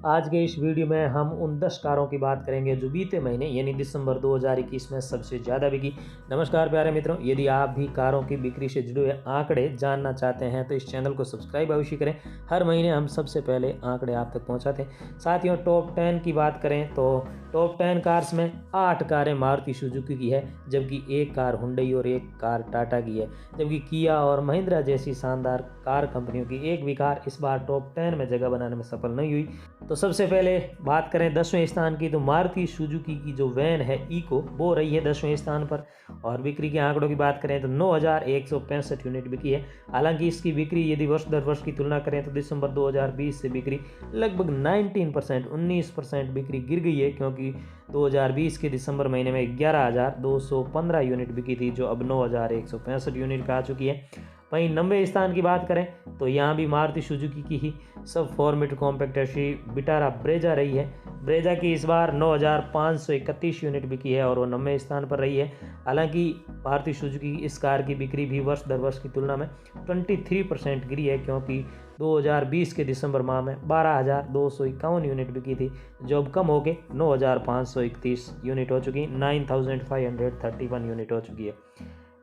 आज के इस वीडियो में हम उन 10 कारों की बात करेंगे जो बीते महीने यानी दिसंबर 2021 में सबसे ज़्यादा बिकी। नमस्कार प्यारे मित्रों, यदि आप भी कारों की बिक्री से जुड़े हुए आंकड़े जानना चाहते हैं तो इस चैनल को सब्सक्राइब अवश्य करें। हर महीने हम सबसे पहले आंकड़े आप तक पहुंचाते हैं। साथ ही टॉप 10 की बात करें तो टॉप 10 कार्स में 8 कारें मारुति सुजुकी की है, जबकि एक कार हुंडई और एक कार टाटा की है। जबकि किया और महिंद्रा जैसी शानदार कार कंपनियों की एक भी कार इस बार टॉप 10 में जगह बनाने में सफल नहीं हुई। तो सबसे पहले बात करें 10वें स्थान की, तो मारुति सुजुकी की जो वैन है इको वो रही है 10वें स्थान पर। और बिक्री के आंकड़ों की बात करें तो 9,165 यूनिट बिकी है। हालांकि इसकी बिक्री यदि वर्ष दर वर्ष की तुलना करें तो दिसंबर 2020 से बिक्री लगभग 19% बिक्री गिर गई है, क्योंकि 2020 के दिसंबर महीने में 11,215 यूनिट बिकी थी, जो अब 9,165 यूनिट पे आ चुकी है। वहीं 90वें स्थान की बात करें तो यहाँ भी मारुति सुजुकी की ही सब format compact SUV Vitara Brezza रही है। ब्रेजा की इस बार 9,531 यूनिट बिकी है और वो 90वें स्थान पर रही है। हालांकि मारुति सुजुकी इस कार की बिक्री भी वर्ष दर वर्ष की तुलना में 23% गिरी है, क्योंकि 2020 के दिसंबर माह में 12,251 यूनिट बिकी थी, जो अब कम होकर 9,531 यूनिट हो चुकी, 9,531 यूनिट हो चुकी है।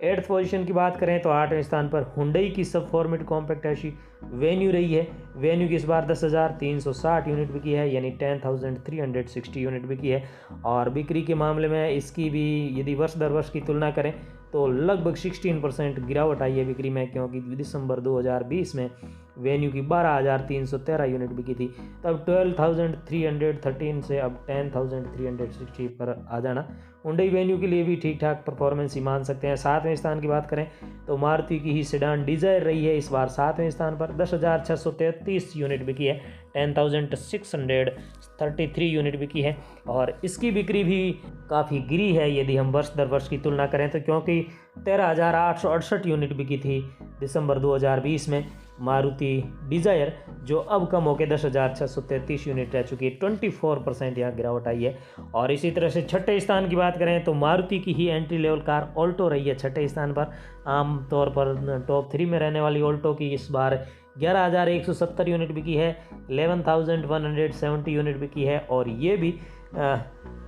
8th पोजीशन की बात करें तो 8वें स्थान पर हुंडई की सब फॉर्मेट कॉम्पैक्ट एसयूवी वेन्यू रही है। वेन्यू की इस बार 10,360 यूनिट बिकी है, यानी 10,360 यूनिट बिकी है। और बिक्री के मामले में इसकी भी यदि वर्ष दर वर्ष की तुलना करें तो लगभग 16% गिरावट आई है बिक्री में, क्योंकि दिसंबर 2020 में वेन्यू की 12,313 यूनिट बिकी थी, तब 12,313 से अब 10,360 पर आ जाना हुंडई वेन्यू के लिए भी ठीक ठाक परफॉर्मेंस ही मान सकते हैं। 7वें स्थान की बात करें तो मारुति की ही सेडान डिजायर रही है इस बार 7वें स्थान पर, 10,633 यूनिट बिकी है, 10,633 यूनिट बिकी है। और इसकी बिक्री भी काफ़ी गिरी है यदि हम वर्ष दर वर्ष की तुलना करें तो, क्योंकि 13,868 यूनिट बिकी थी दिसंबर 2020 में मारुति डिजायर, जो अब कम होकर 10,633 यूनिट रह चुकी है। 24% यहाँ गिरावट आई है। और इसी तरह से 6ठे स्थान की बात करें तो मारुति की ही एंट्री लेवल कार ऑल्टो रही है 6ठे स्थान पर। आमतौर पर टॉप 3 में रहने वाली ऑल्टो की इस बार 11,170 यूनिट बिकी है, 11,170 यूनिट बिकी है। और ये भी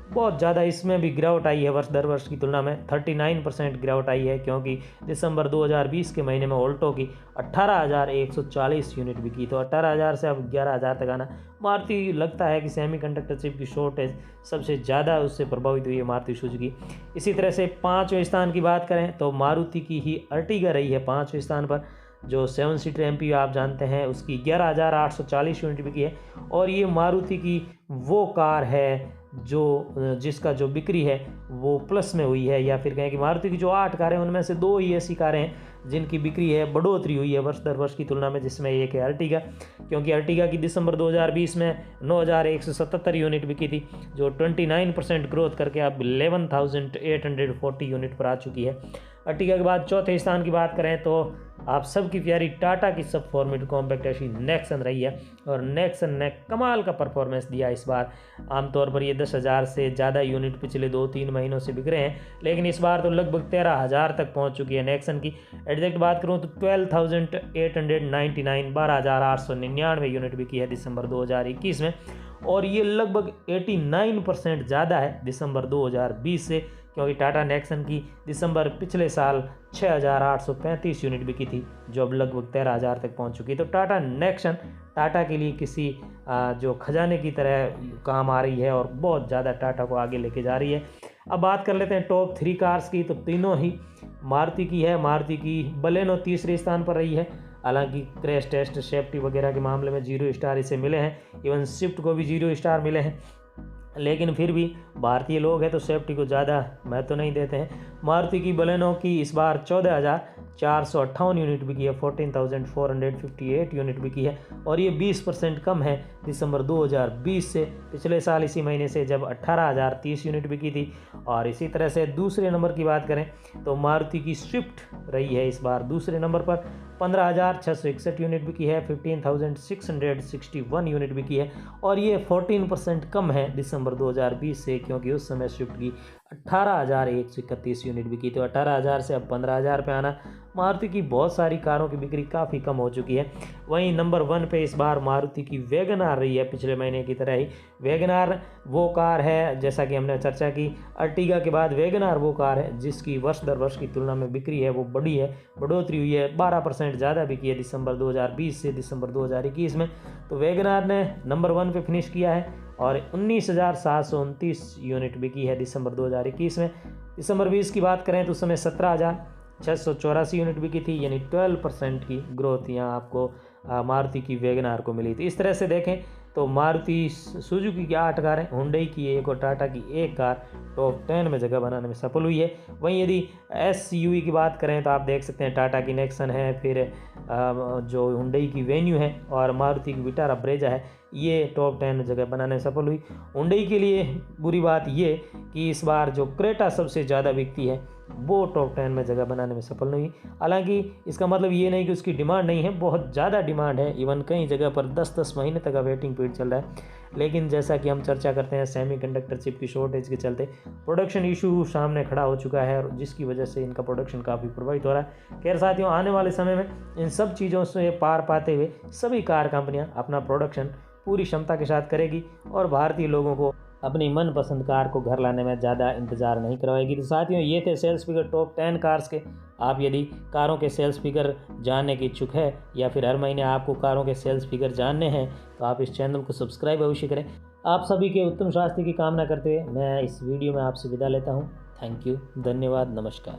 बहुत ज़्यादा इसमें भी गिरावट आई है वर्ष दर वर्ष की तुलना में, 39% गिरावट आई है, क्योंकि दिसंबर 2020 के महीने में ऑल्टो की 18,140 यूनिट बिकी। तो 18,000 से अब 11,000 तक आना, मारुति लगता है कि सेमीकंडक्टर चिप की शॉर्टेज सबसे ज़्यादा उससे प्रभावित हुई है मारुति सुजुकी। इसी तरह से 5वें स्थान की बात करें तो मारुति की ही अर्टिगा रही है 5वें स्थान पर, जो 7 सीटर एमपी आप जानते हैं, उसकी 11,840 यूनिट बिकी है। और ये मारुति की वो कार है जिसका जो बिक्री है वो प्लस में हुई है, या फिर कहें कि मारुति की जो 8 कारें उनमें से 2 ही ऐसी कारें हैं जिनकी बिक्री है बढ़ोतरी हुई है वर्ष दर वर्ष की तुलना में, जिसमें एक है अर्टिगा। क्योंकि अर्टिगा की दिसंबर 2020 में 9,177 यूनिट बिकी थी, जो 29% ग्रोथ करके अब 11,840 यूनिट पर आ चुकी है। अर्टिगा के बाद 4थे स्थान की बात करें तो आप सबकी प्यारी टाटा की सब फॉर्मेट कॉम्पैक्ट एसयूवी नेक्सन रही है। और नेक्सन ने कमाल का परफॉर्मेंस दिया इस बार। आमतौर पर ये 10,000 से ज़्यादा यूनिट पिछले 2-3 महीनों से बिक रहे हैं, लेकिन इस बार तो लगभग 13,000 तक पहुंच चुकी है नेक्सन की। एग्जैक्ट बात करूं तो 12,899 12,899 यूनिट बिकी है दिसंबर 2021 में। और ये लगभग 89% ज़्यादा है दिसंबर 2020 से, क्योंकि टाटा नेक्सन की दिसंबर पिछले साल 6,835 यूनिट बिकी थी, जो अब लगभग 13,000 तक पहुंच चुकी है। तो टाटा नेक्सन टाटा के लिए किसी जो खजाने की तरह काम आ रही है और बहुत ज़्यादा टाटा को आगे लेके जा रही है। अब बात कर लेते हैं टॉप 3 कार्स की, तो तीनों ही मारुति की है। मारुति की बलेनो 3रे स्थान पर रही है। हालांकि क्रैश टेस्ट सेफ्टी वगैरह के मामले में 0 स्टार इसे मिले हैं, इवन स्विफ्ट को भी 0 स्टार मिले हैं, लेकिन फिर भी भारतीय लोग हैं तो सेफ्टी को ज़्यादा महत्व नहीं देते हैं। मारुति की बलेनो की इस बार 14,458 यूनिट बिकी है, 14,458 यूनिट बिकी है। और ये 20% कम है दिसंबर 2020 से, पिछले साल इसी महीने से जब 18,030 यूनिट बिकी थी। और इसी तरह से दूसरे नंबर की बात करें तो मारुति की स्विफ्ट रही है इस बार दूसरे नंबर पर, 15,661 यूनिट बिकी है, 15,661 यूनिट बिकी है। और ये 14% कम है दिसंबर 2020 से, क्योंकि उस समय स्विफ्ट की 18,131 यूनिट बिकी। तो 18,000 से अब 15,000 पे आना। मारुति की बहुत सारी कारों की बिक्री काफ़ी कम हो चुकी है। वहीं नंबर 1 पे इस बार मारुति की वैगन आर रही है, पिछले महीने की तरह ही। वैगन आर वो कार है, जैसा कि हमने चर्चा की, अर्टिगा के बाद वैगन आर वो कार है जिसकी वर्ष दर वर्ष की तुलना में बिक्री है वो बढ़ी है, बढ़ोतरी हुई है, 12% ज़्यादा बिकी है दिसंबर 2020 से दिसंबर 2021 में। तो वैगन आर ने नंबर 1 पे फिनिश किया है और 19,729 यूनिट बिकी है दिसंबर 2021 में। दिसंबर 20 की बात करें तो उस समय 17,684 यूनिट बिकी थी, यानी 12% की ग्रोथ यहाँ आपको मारुति की वैगन आर को मिली थी। इस तरह से देखें तो मारुति सुजुकी की 8 कारें, हुंडई की 1 और टाटा की 1 कार टॉप 10 में जगह बनाने में सफल हुई है। वहीं यदि SUV की बात करें तो आप देख सकते हैं टाटा की नेक्सन है, फिर जो हुंडई की वेन्यू है और मारुति की विटारा ब्रेजा है, ये टॉप 10 में जगह बनाने में सफल हुई। हुंडई के लिए बुरी बात ये कि इस बार जो क्रेटा सबसे ज़्यादा बिकती है वो टॉप 10 में जगह बनाने में सफल नहीं। हालांकि इसका मतलब ये नहीं कि उसकी डिमांड नहीं है, बहुत ज़्यादा डिमांड है। इवन कई जगह पर 10-10 महीने तक का वेटिंग पीरियड चल रहा है। लेकिन जैसा कि हम चर्चा करते हैं, सेमीकंडक्टर चिप की शॉर्टेज के चलते प्रोडक्शन इशू सामने खड़ा हो चुका है और जिसकी वजह से इनका प्रोडक्शन काफ़ी प्रभावित हो रहा है। खैर साथियों, आने वाले समय में इन सब चीज़ों से पार पाते हुए सभी कार कंपनियां अपना प्रोडक्शन पूरी क्षमता के साथ करेगी और भारतीय लोगों को अपनी मनपसंद कार को घर लाने में ज़्यादा इंतज़ार नहीं करवाएगी। तो साथियों, ये थे सेल्स फिगर टॉप 10 कार्स के। आप यदि कारों के सेल्स फिगर जानने की इच्छुक है या फिर हर महीने आपको कारों के सेल्स फिगर जानने हैं तो आप इस चैनल को सब्सक्राइब अवश्य करें। आप सभी के उत्तम स्वास्थ्य की कामना करते हुए मैं इस वीडियो में आपसे विदा लेता हूँ। थैंक यू, धन्यवाद, नमस्कार।